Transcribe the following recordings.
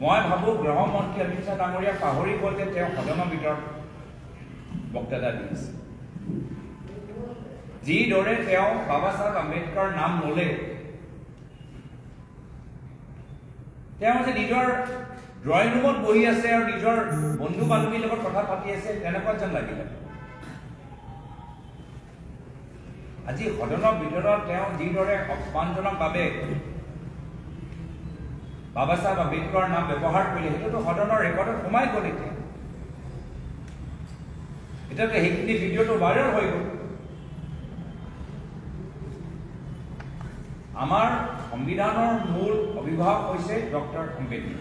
মই ভাবোঁ গৃহমন্ত্ৰী অমিত শ্বাহ ডাঙৰীয়া পাহৰি গ'ল যে তেওঁ সদনৰ ভিতৰত বক্তৃতা দি আছে। যিদৰে তেওঁ বাবা চাহেব আম্বেদকাৰ নাম ল'লে, তেওঁ যে নিজৰ ড্ৰয়িং ৰুমত বহি আছে আৰু নিজৰ বন্ধু বান্ধৱীৰ লগত কথা পাতি আছে, তেনেকুৱা যেন লাগিলে। আজি সদনৰ ভিতৰত তেওঁ যিদৰে অপমানজনকভাৱে বাবা চাহেব আম্বেদকাৰ নাম ব্যৱহাৰ কৰিলে, সেইটোতো সদনৰ ৰেকৰ্ডত সোমাই গ'ল। এতিয়াতো সেইখিনি ভিডিঅ'টো ভাইৰেল হৈ গ'ল। আমাৰ সংবিধানৰ মূল অভিভাৱক হৈছে ডক্টৰ আম্বেদকাৰ।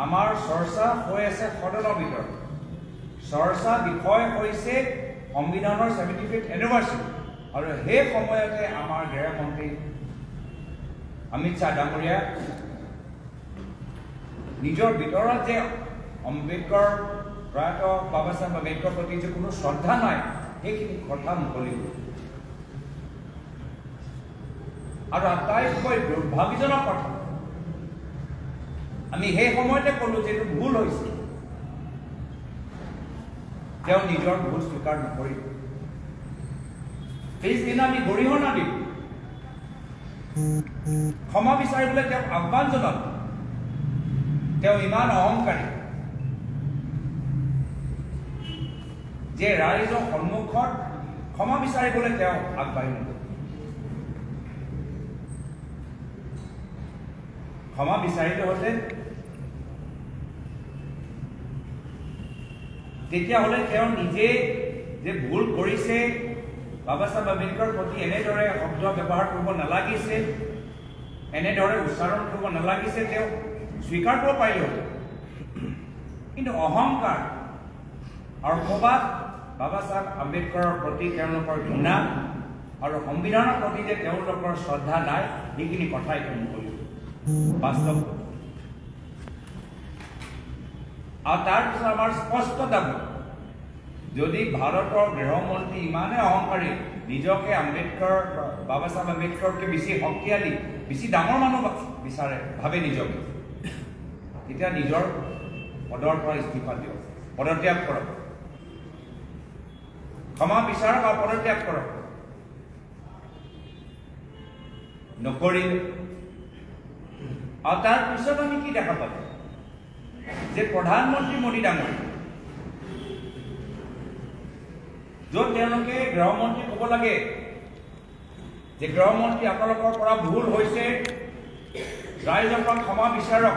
আমাৰ চৰ্চা হৈ আছে সদনৰ ভিতৰত। চৰ্চা বিষয় হৈছে সংবিধানৰ 75th এনিভাৰ্চাৰী, আৰু সেই সময়তে আমাৰ গৃহমন্ত্ৰী অমিত শ্বাহ ডাঙৰীয়া নিজৰ ভিতৰত যে আম্বেদকাৰ প্ৰয়াত বাবা চাহেব আম্বেদকাৰ প্ৰতি যে কোনো শ্ৰদ্ধা নাই, সেইখিনি কথা মুকলি হ'ল। আৰু আটাইতকৈ দুৰ্ভাগ্যজনক কথা, আমি সেই সময়তে ক'লো যে এইটো ভুল হৈছে। তেওঁ নিজৰ ভুল স্বীকাৰ নকৰিব। পিছদিনা আমি গৰিহণা দিম, ক্ষমা বিচাৰিবলৈ তেওঁক আহ্বান জনাম। তেওঁ ইমান অহংকাৰী যে ৰাইজৰ সন্মুখত ক্ষমা বিচাৰিবলৈ তেওঁ আগবাঢ়ি নগ'ল। ক্ষমা বিচাৰিলেহেঁতে তেতিয়াহ'লে তেওঁ নিজে যে ভুল কৰিছে, বাবা চাহেব আম্বেদকাৰ প্ৰতি এনেদৰে শব্দ ব্যৱহাৰ কৰিব নালাগিছে, এনেদৰে উচ্চাৰণ কৰিব নালাগিছে, তেওঁ স্বীকাৰ কৰিব পাৰিলেহেঁতেন। কিন্তু অহংকাৰ আৰু ক'ৰবাত বাবা চাহেব আম্বেদকাৰৰ প্ৰতি তেওঁলোকৰ ঘৃণা আৰু সংবিধানৰ প্ৰতি যে তেওঁলোকৰ শ্ৰদ্ধা নাই, সেইখিনি কথাই তেওঁ নকৰিব। বাস্তৱ। আৰু তাৰপিছত আমাৰ স্পষ্ট দাবী, যদি ভাৰতৰ গৃহমন্ত্ৰী ইমানে অহংকাৰী, নিজকে আম্বেদকাৰ বাবা চাহেব আম্বেদকাৰতকৈ বেছি শক্তিশালী, বেছি ডাঙৰ মানুহ বিচাৰে, ভাবে নিজকে, তেতিয়া নিজৰ পদৰ পৰা ইস্তিফা দিয়ক, পদত্যাগ কৰক, ক্ষমা বিচাৰক আৰু পদত্যাগ কৰক। নকৰিলে আৰু তাৰ পিছত আমি কি দেখা পালো যে প্ৰধানমন্ত্ৰী মোদী ডাঙৰীয়া, য'ত তেওঁলোকে গৃহমন্ত্ৰী ক'ব লাগে যে গৃহমন্ত্ৰী আপোনালোকৰ পৰা ভুল হৈছে, ৰাইজৰ পৰা ক্ষমা বিচাৰক,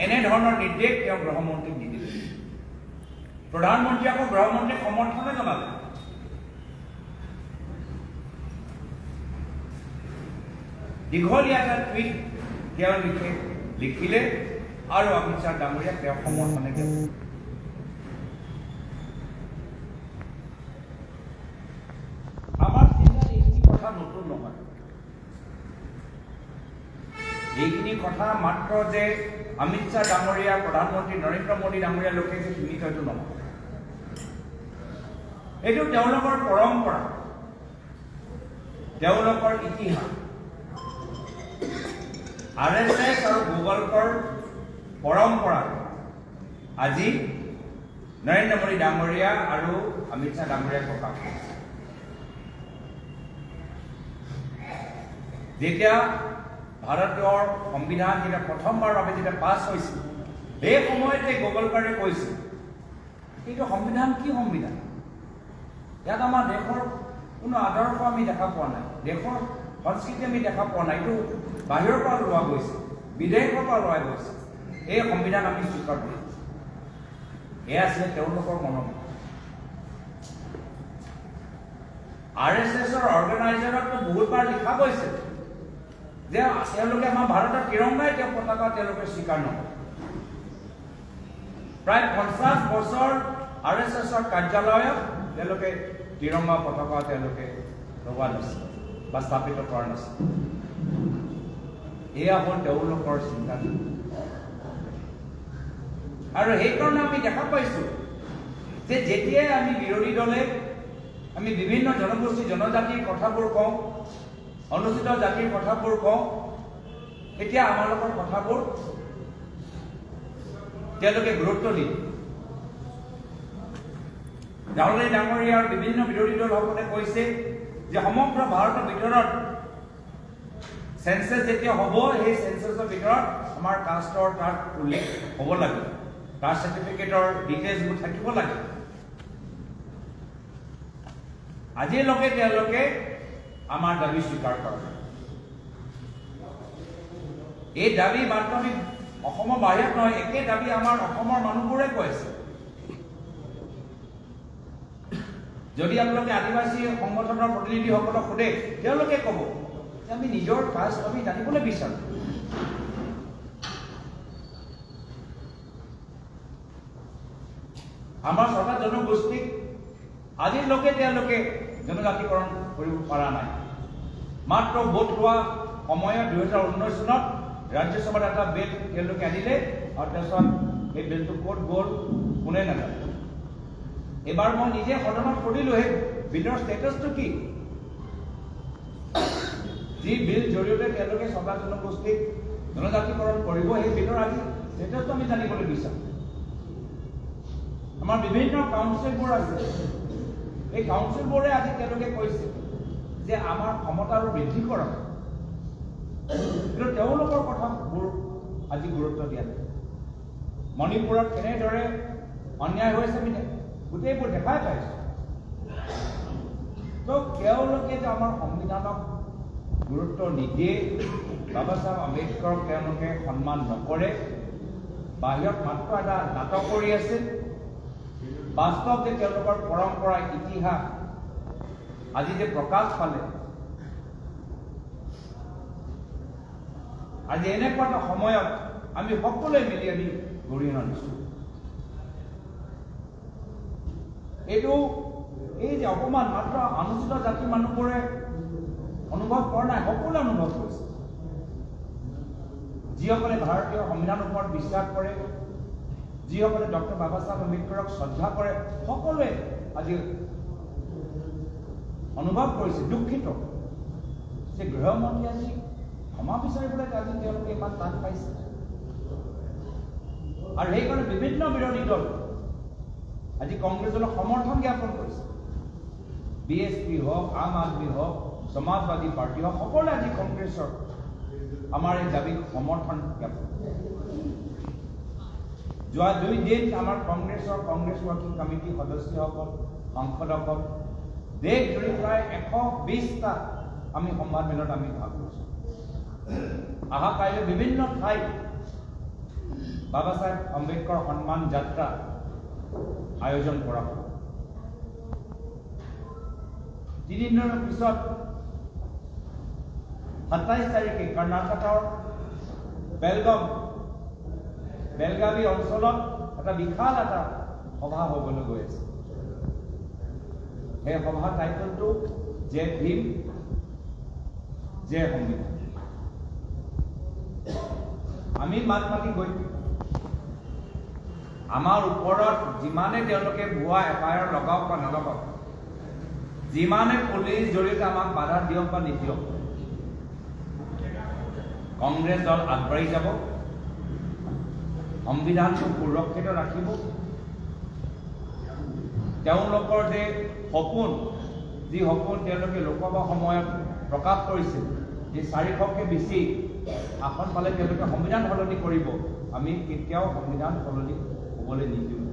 এনেধৰণৰ নিৰ্দেশ তেওঁ গৃহমন্ত্ৰীক দি দিলে। প্ৰধানমন্ত্ৰী আকৌ গৃহমন্ত্ৰীক সমৰ্থনে জনালে। দীঘলীয়া এটা টুইট তেওঁ লিখিলে আৰু অমিত শ্বাহ ডাঙৰীয়াক তেওঁ সমৰ্থনে দিলে। আমাৰ চিন্তাত এইখিনি কথা নতুন নহয়। এইখিনি কথা মাত্ৰ যে অমিত শ্বাহ ডাঙৰীয়া, প্ৰধানমন্ত্ৰী নৰেন্দ্ৰ মোদী ডাঙৰীয়া লোকে যে সীমিত, এইটো নহয়। এইটো তেওঁলোকৰ পৰম্পৰা, তেওঁলোকৰ ইতিহাস। RSS আৰু গুগলকৰ পৰম্পৰা আজি নৰেন্দ্ৰ মোদী ডাঙৰীয়া আৰু অমিত শ্বাহ ডাঙৰীয়াক প্ৰকাশ কৰিছে। যেতিয়া ভাৰতৰ সংবিধান যেতিয়া প্ৰথমবাৰৰ বাবে যেতিয়া পাছ হৈছিল, সেই সময়তে গুগলকাৰে কৈছিল, কিন্তু সংবিধান কি সংবিধান? ইয়াত আমাৰ দেশৰ কোনো আদৰ্শ আমি দেখা পোৱা নাই, দেশৰ সংস্কৃতি আমি দেখা পোৱা নাই। এইটো বাহিৰৰ পৰা লোৱা গৈছে, বিদেশৰ পৰা লোৱা গৈছে। এই সংবিধান আমি স্বীকাৰ কৰিছোঁ। এয়া আছিলে তেওঁলোকৰ মনোভাৱ। RSSৰ অৰ্গেনাইজাৰতো বহুতবাৰ লিখা গৈছে যে তেওঁলোকে আমাৰ ভাৰতৰ তিৰংগাই তেওঁ পতাকা তেওঁলোকে স্বীকাৰ নকৰে। প্ৰায় 50 বছৰ RSSৰ কাৰ্যালয়ত তেওঁলোকে তিৰংগা পতাকা তেওঁলোকে লগোৱা নাছিল বা স্থাপিত কৰা নাছিল। এয়া হ'ল তেওঁলোকৰ চিন্তাধাৰা। আৰু সেইকাৰণে আমি দেখা পাইছোঁ যে যেতিয়াই আমি বিৰোধী দলে আমি বিভিন্ন জনগোষ্ঠী জনজাতিৰ কথাবোৰ কওঁ, অনুসূচিত জাতিৰ কথাবোৰ কওঁ, এতিয়া আমালোকৰ কথাবোৰ তেওঁলোকে গুৰুত্ব দিয়ে। ৰাহুল ডাঙৰীয়া আৰু বিভিন্ন বিৰোধী দলসকলে কৈছে যে সমগ্ৰ ভাৰতৰ ভিতৰত সেন্সাস যেতিয়া হ'ব, সেই সেন্সাসৰ ভিতৰত আমাৰ কাষ্টৰ তাত উল্লেখ হ'ব লাগে, কাষ্ট চাৰ্টিফিকেটৰ ডিটেইলছবোৰ থাকিব লাগে। আজিলৈকে তেওঁলোকে আমাৰ দাবী স্বীকাৰ কৰে। এই দাবী মাত্ৰ আমি অসমৰ বাহিৰত নহয়, একে দাবী আমাৰ অসমৰ মানুহবোৰে কৈছে। যদি আপোনালোকে আদিবাসী সংগঠনৰ প্ৰতিনিধিসকলক সোধে, তেওঁলোকে ক'ব যে আমি নিজৰ কাষ্ট আমি জানিবলৈ বিচাৰো। আমাৰ চৰকাৰ জনগোষ্ঠীক আজিলৈকে তেওঁলোকে জনজাতিকৰণ কৰিব পৰা নাই। মাত্ৰ ভোট লোৱা সময়ত 2019 চনত ৰাজ্যসভাত এটা বিল তেওঁলোকে আনিলে আৰু তাৰপিছত এই বিলটো ক'ত গ'ল কোনে নাজানে। এবাৰ মই নিজে সদনত সুধিলো সেই বিলৰ ষ্টেটাছটো কি। যি বিল জৰিয়তে তেওঁলোকে চৰকাৰ জনগোষ্ঠীক জনজাতিকৰণ কৰিব, সেই বিলৰ আজি ষ্টেটাছটো আমি জানিবলৈ বিচাৰো। আমাৰ বিভিন্ন কাউন্সিলবোৰ আছে, এই কাউন্সিলবোৰে আজি তেওঁলোকে কৈছে যে আমাৰ ক্ষমতা আৰু বৃদ্ধি কৰক, কিন্তু তেওঁলোকৰ কথাবোৰ আজি গুৰুত্ব দিয়া নাই। মণিপুৰত কেনেদৰে অন্যায় হৈছে আমি গোটেইবোৰ দেখাই পাইছো। তো তেওঁলোকে যে আমাৰ সংবিধানক গুৰুত্ব নিদিয়ে, বাবা চাহেব আম্বেদকাৰক তেওঁলোকে সন্মান নকৰে, বাহিৰত মাত্ৰ এটা নাটক কৰি আছে। বাস্তৱ যে তেওঁলোকৰ পৰম্পৰা ইতিহাস আজি যে প্ৰকাশ পালে, আজি এনেকুৱা এটা সময়ত আমি সকলোৱে মিলি আমি গৰিহণা দিছো। এইটো এই যে অপমান মাত্ৰ অনুসূচিত জাতিৰ মানুহবোৰে অনুভৱ কৰা নাই, সকলোৱে অনুভৱ কৰিছে। যিসকলে ভাৰতীয় সংবিধানৰ ওপৰত বিশ্বাস কৰে, যিসকলে ডক্টৰ বাবা চাহেব আম্বেদকাৰক শ্ৰদ্ধা কৰে, সকলোৱে আজি অনুভৱ কৰিছে, দুখিত যে গৃহমন্ত্ৰী আজি ক্ষমা বিচাৰিবলৈ আজি তেওঁলোকে ইমান টান পাইছে। আৰু সেইকাৰণে বিভিন্ন বিৰোধী দল আজি কংগ্ৰেছক সমৰ্থন জ্ঞাপন কৰিছে। BSP হওক, আম আদমি হওক, সমাজবাদী পাৰ্টি হওক, সকলোৱে আজি কংগ্ৰেছৰ আমাৰ এই দাবীক সমৰ্থন জ্ঞাপন। যোৱা 2 দিন আমাৰ কংগ্ৰেছ ৱৰ্কিং কমিটি সদস্যসকল, সাংসদসকল দেশজুৰি প্ৰায় 120টা আমি সংবাদমেলত আমি ভাগ লৈছো। অহা কাইলৈ বিভিন্ন ঠাইত বাবা চাহেব আম্বেদকাৰ সন্মান যাত্ৰা আয়োজন কৰা হ'ব। 3 দিনৰ পিছত 27 তাৰিখে কৰ্ণাটকৰ বেলগাবী অঞ্চলত এটা বিশাল এটা সভা হ'বলৈ গৈ আছে। সেই সভাৰ টাইটেলটো জয় ভীম, জয় সংবিধান। আমি মাত মাতি গৈ আমাৰ ওপৰত যিমানে তেওঁলোকে ভুৱা FIR লগাওক বা নলগাওক, যিমানে পুলিচ জড়িত আমাক বাধা দিয়ক বা নিদিয়ক, কংগ্ৰেছ দল আগবাঢ়ি যাব, সংবিধানটো সুৰক্ষিত ৰাখিব। তেওঁলোকৰ যে সপোন, যি সপোন তেওঁলোকে লোকসভা সময়ত প্ৰকাশ কৰিছিল, যে 400কে বেছি আসন পালে তেওঁলোকে সংবিধান সলনি কৰিব, আমি কেতিয়াও সংবিধান সলনি হ'বলৈ নিদিওঁ।